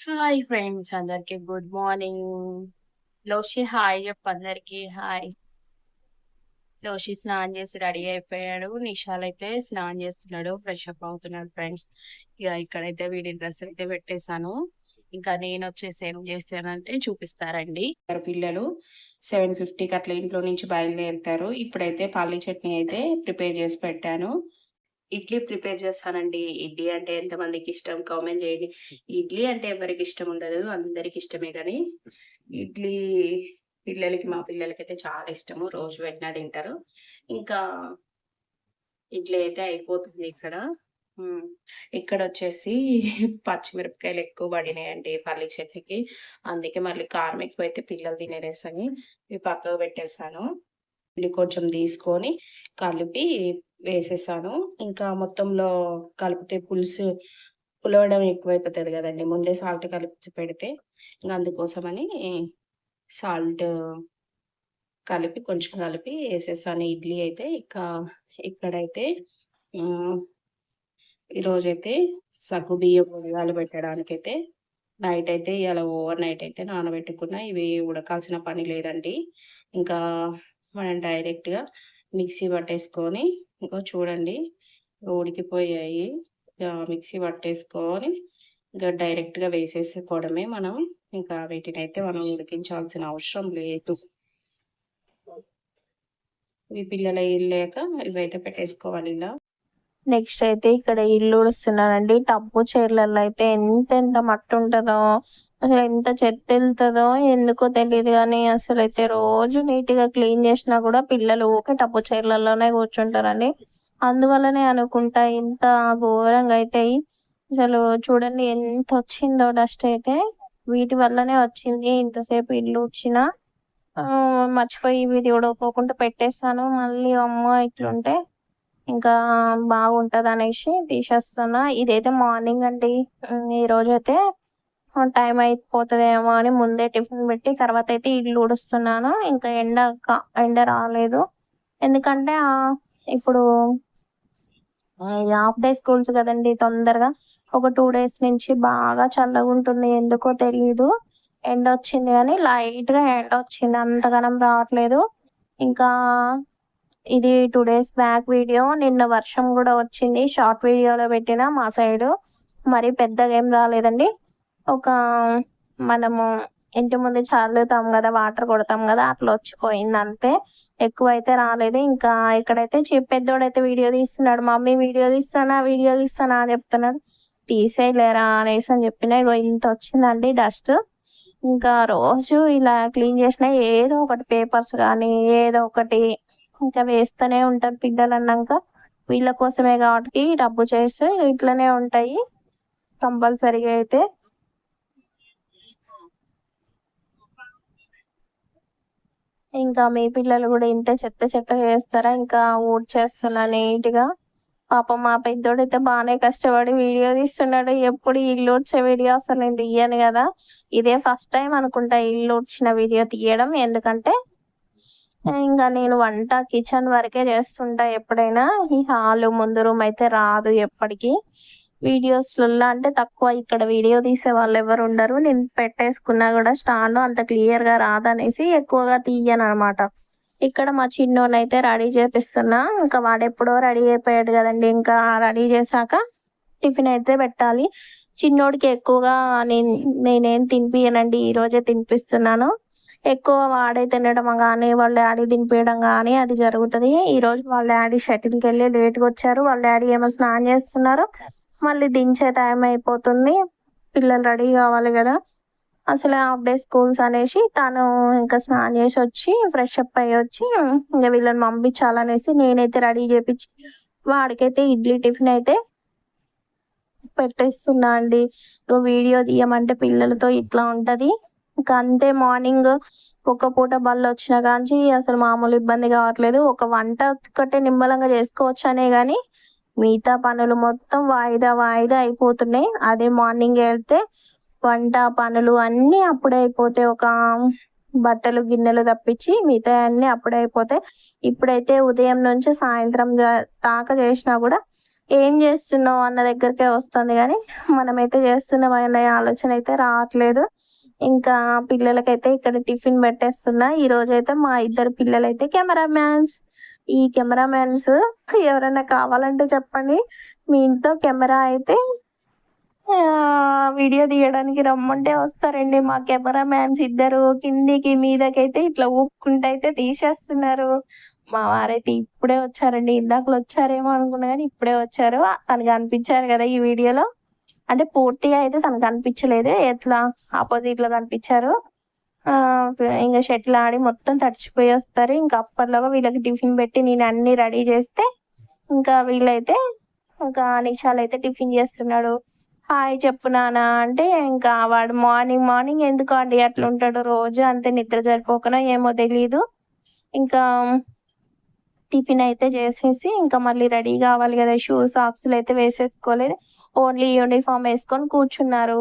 Hi friends అందరికి good morning. లోషి hi చెప్పు అందరికి హాయ్. లోషి స్నానం చేసి రెడీ అయిపోయాడు. నిషాల్ అయితే స్నానం చేస్తున్నాడు, ఫ్రెష్ అప్ అవుతున్నాడు ఫ్రెండ్స్. ఇక ఇక్కడైతే వీడి డ్రెస్ అయితే పెట్టేశాను. ఇంకా నేను వచ్చేసి ఏం చేశానంటే చూపిస్తారండి. పిల్లలు 7:50కి అట్లా ఇంట్లో నుంచి బయలుదేరుతారు. ఇప్పుడైతే పల్లి చట్నీ అయితే ప్రిపేర్ చేసి పెట్టాను. ఇడ్లీ ప్రిపేర్ చేస్తానండి. ఇడ్లీ అంటే ఎంతమందికి ఇష్టం కామెంట్ చేయండి. ఇడ్లీ అంటే ఎవరికి ఇష్టం ఉండదు, అందరికి ఇష్టమే. కానీ ఇడ్లీ మా పిల్లలకైతే చాలా ఇష్టము, రోజు పెట్టినా తింటారు. ఇంకా ఇడ్లీ అయితే అయిపోతుంది ఇక్కడ. ఇక్కడ వచ్చేసి పచ్చిమిరపకాయలు ఎక్కువ పడినాయండి పల్లి చట్నీకి. అందుకే మళ్ళీ కారం ఎక్కువైతే పిల్లలు తినేరేసని ఇవి పక్కకు పెట్టేశాను. ఇది కొంచెం తీసుకొని కలిపి వేసేసాను. ఇంకా మొత్తంలో కలిపితే పులుసు పులవడం ఎక్కువైపోతుంది కదండి, ముందే సాల్ట్ కలిపి పెడితే. ఇంకా అందుకోసమని సాల్ట్ కలిపి కొంచెం కలిపి వేసేసాను ఇడ్లీ అయితే. ఇంకా ఇక్కడైతే ఈరోజైతే సగ్గు బియ్యం ఉడకాలు పెట్టడానికైతే నైట్ అయితే ఇలా ఓవర్ నైట్ అయితే నానబెట్టుకున్నా. ఇవి ఉడకాల్సిన పని లేదండి. ఇంకా మనం డైరెక్ట్గా మిక్సీ పట్టేసుకొని, ఇంకా చూడండి ఉడికిపోయాయి. మిక్సీ పట్టేసుకొని ఇంకా డైరెక్ట్గా వేసేసుకోవడమే మనం. ఇంకా వీటిని అయితే మనం ఉడికించాల్సిన అవసరం లేదు. ఇవి పిల్లలు వెళ్ళాక ఇవైతే పెట్టేసుకోవాలి ఇలా. నెక్స్ట్ అయితే ఇక్కడ ఇల్లు ఉడుస్తున్నానండి. టబ్బు చీరలలో అయితే ఎంత మట్టి ఉంటుందో, అసలు ఎంత చెత్త వెళ్తుందో ఎందుకో తెలియదు. కానీ అసలు అయితే రోజు నీట్గా క్లీన్ చేసినా కూడా పిల్లలు ఊకే టబ్బు చీరలలోనే కూర్చుంటారండి. అందువల్లనే అనుకుంటా ఇంత ఘోరంగా అవుతాయి. అసలు చూడండి ఎంత వచ్చిందో డస్ట్ అయితే, వీటి వల్లనే వచ్చింది. ఇంతసేపు ఇల్లు వచ్చినా మర్చిపోయి ఇవి ఉడకపోకుండా పెట్టేస్తాను. మళ్ళీ అమ్మ ఇట్లుంటే ఇంకా బాగుంటది అనేసి తీసేస్తున్నా. ఇదైతే మార్నింగ్ అండి. ఈ రోజైతే టైం అయిపోతుందేమో అని ముందే టిఫిన్ పెట్టి తర్వాత అయితే ఇల్లు ఊడుస్తున్నాను. ఇంకా ఎండ రాలేదు, ఎందుకంటే ఇప్పుడు హాఫ్ డే స్కూల్స్ కదండి. తొందరగా ఒక 2 days నుంచి బాగా చల్లగా ఉంటుంది, ఎందుకో తెలీదు. ఎండ వచ్చింది కానీ లైట్ గా ఎండ వచ్చింది, అంతగానం రావట్లేదు. ఇంకా ఇది 2 days బ్యాక్ వీడియో. నిన్న వర్షం కూడా వచ్చింది, షార్ట్ వీడియోలో పెట్టిన మా సైడ్. మరి పెద్దగా ఏం రాలేదండి. ఒక మనము ఇంటి ముందు చల్లుతాం కదా, వాటర్ కొడతాం కదా, అట్లా వచ్చిపోయింది అంతే. ఎక్కువ అయితే రాలేదు. ఇంకా ఇక్కడైతే పెద్దోడైతే వీడియో తీస్తున్నాడు. మమ్మీ వీడియో తీస్తానా అని చెప్తున్నాడు. తీసేయలేరా అనేసి అని చెప్పిన. ఇగో ఇంత వచ్చిందండి డస్ట్. ఇంకా రోజు ఇలా క్లీన్ చేసిన ఏదో ఒకటి పేపర్స్ కానీ ఏదో ఒకటి ఇంకా వేస్తూనే ఉంటారు పిల్లలు అన్నాక. వీళ్ళ కోసమే కాబట్టి డబ్బు చేసి ఇట్లనే ఉంటాయి కంపల్సరీగా అయితే. ఇంకా మీ పిల్లలు కూడా ఇంత చెత్త చేస్తారా? ఇంకా ఊడ్చేస్తున్నా నీట్గా. పాపం మా పెద్దోడైతే బాగానే కష్టపడి వీడియో తీస్తున్నాడు. ఎప్పుడు ఇల్లు ఊడ్చే వీడియో అసలు నేను తీయను కదా, ఇదే ఫస్ట్ టైం అనుకుంటా ఇల్లు ఊడ్చిన వీడియో తీయడం. ఎందుకంటే ఇంకా నేను వంట కిచెన్ వరకే చేస్తుంటా ఎప్పుడైనా. ఈ హాల్ ముందు రూమ్ అయితే రాదు ఎప్పటికీ. వీడియోస్లలో అంటే తక్కువ, ఇక్కడ వీడియో తీసే వాళ్ళు ఎవరు ఉండరు. నేను పెట్టేసుకున్నా కూడా స్టాండ్ అంత క్లియర్గా రాదనేసి ఎక్కువగా తీయను అనమాట. ఇక్కడ మా చిన్నోనైతే రెడీ చేపిస్తున్నా. ఇంకా వాడెప్పుడో రెడీ అయిపోయాడు కదండి. ఇంకా రెడీ చేశాక టిఫిన్ అయితే పెట్టాలి. చిన్నోడికి ఎక్కువగా నేనేం తినిపియనండి, ఈరోజే తినిపిస్తున్నాను. ఎక్కువ వాడే తినడం కానీ వాళ్ళ డాడీ తినిపించడం కానీ అది జరుగుతుంది. ఈరోజు వాళ్ళ డాడీ షటిల్కి వెళ్ళి లేట్గా వచ్చారు. వాళ్ళ డాడీ ఏమో స్నానం చేస్తున్నారు. మళ్ళీ దించే టైం అయిపోతుంది, పిల్లలు రెడీ కావాలి కదా. అసలు హాఫ్ డే స్కూల్స్ అనేసి తను ఇంకా స్నానం చేసి వచ్చి ఫ్రెష్ అప్ అయ్యి వచ్చి ఇంకా వీళ్ళని పంపించాలనేసి నేనైతే రెడీ చేపించి వాడికైతే ఇడ్లీ టిఫిన్ అయితే పెట్టేస్తున్నా అండి. వీడియో తీయమంటే పిల్లలతో ఇట్లా ఉంటది. ఇంకా అంతే, మార్నింగ్ ఒక పూట బళ్ళు వచ్చిన కాంచి అసలు మామూలు ఇబ్బంది కావట్లేదు. ఒక వంట ఒక్కటే నిమ్మలంగా చేసుకోవచ్చు అనే కానీ మిగతా పనులు మొత్తం వాయిదా అయిపోతున్నాయి. అదే మార్నింగ్ వెళ్తే వంట పనులు అన్నీ అప్పుడే అయిపోతాయి. ఒక బట్టలు గిన్నెలు తప్పించి మిగతా అన్నీ అప్పుడే అయిపోతాయి. ఇప్పుడైతే ఉదయం నుంచి సాయంత్రం దాకా చేసినా కూడా ఏం చేస్తున్నావు అన్న దగ్గరికే వస్తుంది కానీ మనమైతే చేస్తున్నాం అనే ఆలోచన అయితే రావట్లేదు. ఇంకా పిల్లలకైతే ఇక్కడ టిఫిన్ పెట్టేస్తున్నా. ఈ రోజైతే మా ఇద్దరు పిల్లలైతే కెమెరామ్యాన్స్. ఈ కెమెరామ్యాన్స్ ఎవరైనా కావాలంటే చెప్పండి. మీ ఇంట్లో కెమెరా అయితే వీడియో తీయడానికి రమ్మంటే వస్తారండి. మా కెమెరామ్యాన్స్ ఇద్దరు కిందికి మీదకైతే ఇట్లా ఊపుకుంటూ అయితే తీసేస్తున్నారు. మా వారైతే ఇప్పుడే వచ్చారండి. ఇందాకలు వచ్చారేమో అనుకున్నా కానీ ఇప్పుడే వచ్చారు. తనకు కనిపించారు కదా ఈ వీడియోలో. అంటే పూర్తిగా అయితే తనకు కనిపించలేదు, ఎట్లా ఆపోజిట్ లో కనిపించారు. ఇంకా షటిల్ ఆడి మొత్తం తడిచిపోయి వస్తారు. ఇంకా అప్పట్లోగా వీళ్ళకి టిఫిన్ పెట్టి నేను అన్ని రెడీ చేస్తే ఇంకా వీళ్ళైతే ఇంకా నిషాల్ అయితే టిఫిన్ చేస్తున్నాడు. హాయ్ చెప్పు నాన్న అంటే ఇంకా వాడు మార్నింగ్ మార్నింగ్ ఎందుకు అండి అట్లా ఉంటాడు, రోజు అంతే నిద్ర సరిపోకనో ఏమో తెలీదు. ఇంకా టిఫిన్ అయితే చేసేసి ఇంకా మళ్ళీ రెడీ కావాలి కదా, షూ సాక్స్లు అయితే వేసేసుకోలేదు, ఓన్లీ యూనిఫామ్ వేసుకొని కూర్చున్నారు.